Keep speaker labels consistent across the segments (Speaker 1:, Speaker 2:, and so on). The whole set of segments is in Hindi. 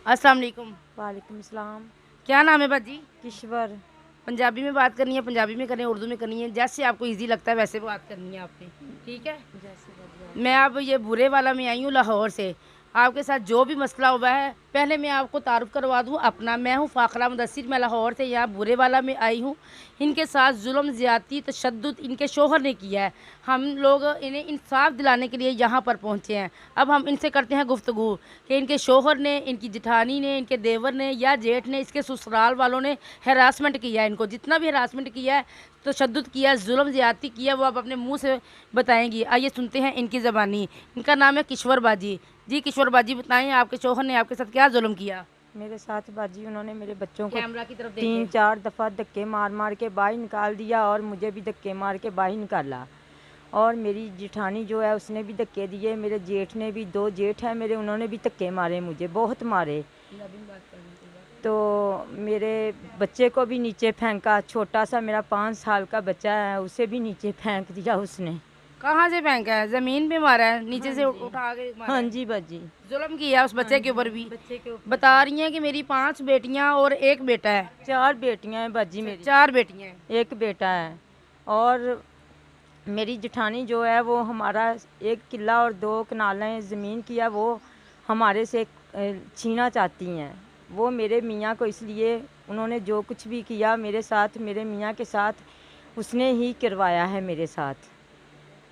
Speaker 1: अस्सलाम वालेकुम।
Speaker 2: वालेकुम सलाम।
Speaker 1: क्या नाम है बाजी?
Speaker 2: किश्वर।
Speaker 1: पंजाबी में बात करनी है, पंजाबी में करें, उर्दू में करनी है, जैसे आपको इजी लगता है वैसे बात करनी है आपने, ठीक है?
Speaker 2: जैसे
Speaker 1: मैं अब ये बुरे वाला में आई हूँ लाहौर से। आपके साथ जो भी मसला हुआ है, पहले मैं आपको तारुफ करवा दूँ अपना। मैं हूँ फ़ाखरा मुदस्सिर, मैं लाहौर से यहाँ बुरे वाला में आई हूँ। इनके साथ जुल्म, ज़्यादती, तशद्दुद इनके शोहर ने किया है। हम लोग इन्हें इंसाफ दिलाने के लिए यहाँ पर पहुँचे हैं। अब हम इनसे करते हैं गुफ्तगू कि इनके शोहर ने, इनकी जिठानी ने, इनके देवर ने या जेठ ने, इसके ससुराल वालों ने हरासमेंट किया है इनको। जितना भी हरासमेंट किया है, तशद्दुद किया है, जुल्म ज़्यादती किया, वो आप अपने मुँह से बताएंगी। आइए सुनते हैं इनकी ज़बानी। इनका नाम है किश्वर बाजी। जी किश्वर बाजी, बताएं आपके शोहर ने आपके साथ क्या जुल्म किया?
Speaker 2: मेरे साथ बाजी उन्होंने मेरे बच्चों को
Speaker 1: कैमरा की तरफ
Speaker 2: तीन
Speaker 1: देखें।
Speaker 2: चार दफ़ा धक्के मार मार के बाहर निकाल दिया और मुझे भी धक्के मार के बाहर निकाला। और मेरी जिठानी जो है उसने भी धक्के दिए, मेरे जेठ ने भी, 2 जेठ हैं मेरे, उन्होंने भी धक्के मारे, मुझे बहुत मारे। तो मेरे बच्चे को भी नीचे फेंका, छोटा सा मेरा 5 साल का बच्चा है, उसे भी नीचे फेंक दिया उसने।
Speaker 1: कहाँ से फेंका है? ज़मीन पे मारा है, नीचे
Speaker 2: हाँ
Speaker 1: से
Speaker 2: जी,
Speaker 1: उठा के मारा
Speaker 2: हाँ
Speaker 1: है?
Speaker 2: जी बाजी।
Speaker 1: जुल्म किया उस बच्चे
Speaker 2: हाँ
Speaker 1: के ऊपर
Speaker 2: जी,
Speaker 1: भी।
Speaker 2: बच्चे के ऊपर
Speaker 1: बता रही हैं कि मेरी 5 बेटियां और 1 बेटा है।
Speaker 2: 4 बेटियां हैं बाजी मेरी,
Speaker 1: 4 बेटियां हैं।
Speaker 2: 1 बेटा है। और मेरी जेठानी जो है वो हमारा 1 किला और 2 कनालें ज़मीन की है, वो हमारे से छीना चाहती हैं। वो मेरे मियाँ को, इसलिए उन्होंने जो कुछ भी किया मेरे साथ, मेरे मियाँ के साथ, उसने ही करवाया है मेरे साथ,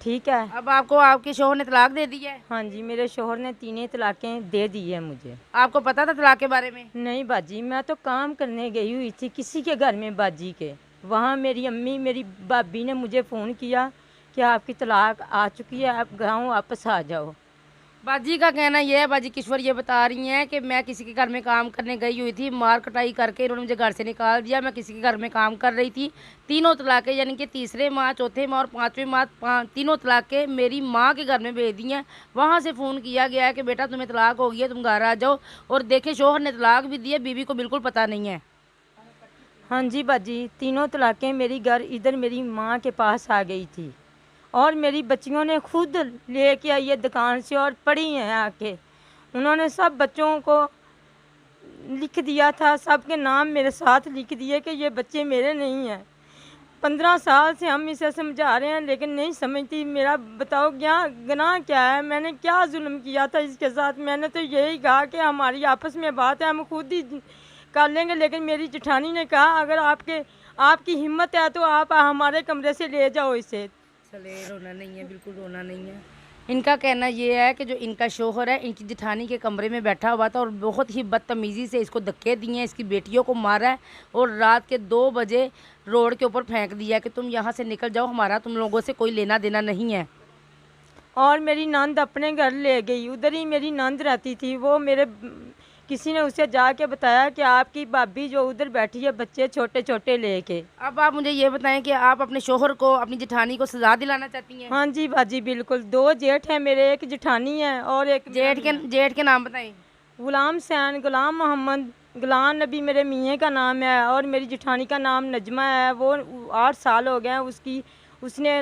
Speaker 2: ठीक है?
Speaker 1: अब आपको आपके शोहर ने तलाक दे दी है?
Speaker 2: हाँ जी, मेरे शोहर ने 3 तलाक़ें दे दी है मुझे।
Speaker 1: आपको पता था तलाक के बारे में?
Speaker 2: नहीं बाजी, मैं तो काम करने गई हुई थी किसी के घर में बाजी के। वहाँ मेरी अम्मी, मेरी भाभी ने मुझे फ़ोन किया कि आपकी तलाक आ चुकी है, आप गाँव वापस आ जाओ।
Speaker 1: बाजी का कहना यह है, बाजी किश्वर ये बता रही हैं कि मैं किसी के घर में काम करने गई हुई थी, मार कटाई करके इन्होंने मुझे घर से निकाल दिया। मैं किसी के घर में काम कर रही थी। तीनों तलाक़ें, यानी कि तीसरे माह, चौथे माह और पाँचवें माह, तीनों तलाक़ें मेरी माँ के घर में भेज दी हैं। वहाँ से फ़ोन किया गया है कि बेटा तुम्हें तलाक हो गई है, तुम घर आ जाओ। और देखें, शोहर ने तलाक भी दी है, बीवी को बिल्कुल पता नहीं है।
Speaker 2: हाँ जी बाजी, तीनों तलाक़ें मेरी घर इधर मेरी माँ के पास आ गई थी। और मेरी बच्चियों ने खुद लेके आई है दुकान से और पढ़ी हैं आके। उन्होंने सब बच्चों को लिख दिया था, सबके नाम मेरे साथ लिख दिए कि ये बच्चे मेरे नहीं हैं। 15 साल से हम इसे समझा रहे हैं लेकिन नहीं समझती। मेरा बताओ क्या गुनाह क्या है, मैंने क्या जुल्म किया था इसके साथ? मैंने तो यही कहा कि हमारी आपस में बात है, हम खुद ही कर लेंगे। लेकिन मेरी जेठानी ने कहा अगर आपकी हिम्मत है तो आप हमारे कमरे से ले जाओ इसे।
Speaker 1: चले, रोना नहीं है, बिल्कुल रोना नहीं है। इनका कहना ये है कि जो इनका शोहर है, इनकी जेठानी के कमरे में बैठा हुआ था और बहुत ही बदतमीज़ी से इसको धक्के दिए हैं, इसकी बेटियों को मारा है और रात के 2 बजे रोड के ऊपर फेंक दिया कि तुम यहाँ से निकल जाओ, हमारा तुम लोगों से कोई लेना देना नहीं है।
Speaker 2: और मेरी नंद अपने घर ले गई, उधर ही मेरी नंद रहती थी। वो मेरे किसी ने उसे जाके बताया कि आपकी भाभी जो उधर बैठी है बच्चे छोटे छोटे लेके।
Speaker 1: अब आप मुझे ये बताएं कि आप अपने शोहर को, अपनी जेठानी को सजा दिलाना चाहती हैं?
Speaker 2: हाँ जी बाजी बिल्कुल। 2 जेठ हैं मेरे, 1 जेठानी है और एक
Speaker 1: जेठ के नाम बताएं।
Speaker 2: गुलाम सैन, गुलाम मोहम्मद, गुलाम नबी मेरे मियाँ का नाम है और मेरी जेठानी का नाम नजमा है। वो 8 साल हो गए हैं उसने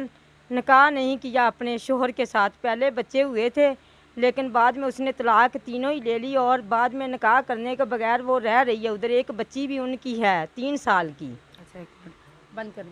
Speaker 2: निकाह नहीं किया अपने शोहर के साथ। पहले बच्चे हुए थे लेकिन बाद में उसने तलाक तीनों ही ले ली और बाद में निकाह करने के बगैर वो रह रही है उधर। एक बच्ची भी उनकी है 3 साल की।
Speaker 1: अच्छा, एक मिनट बंद करें।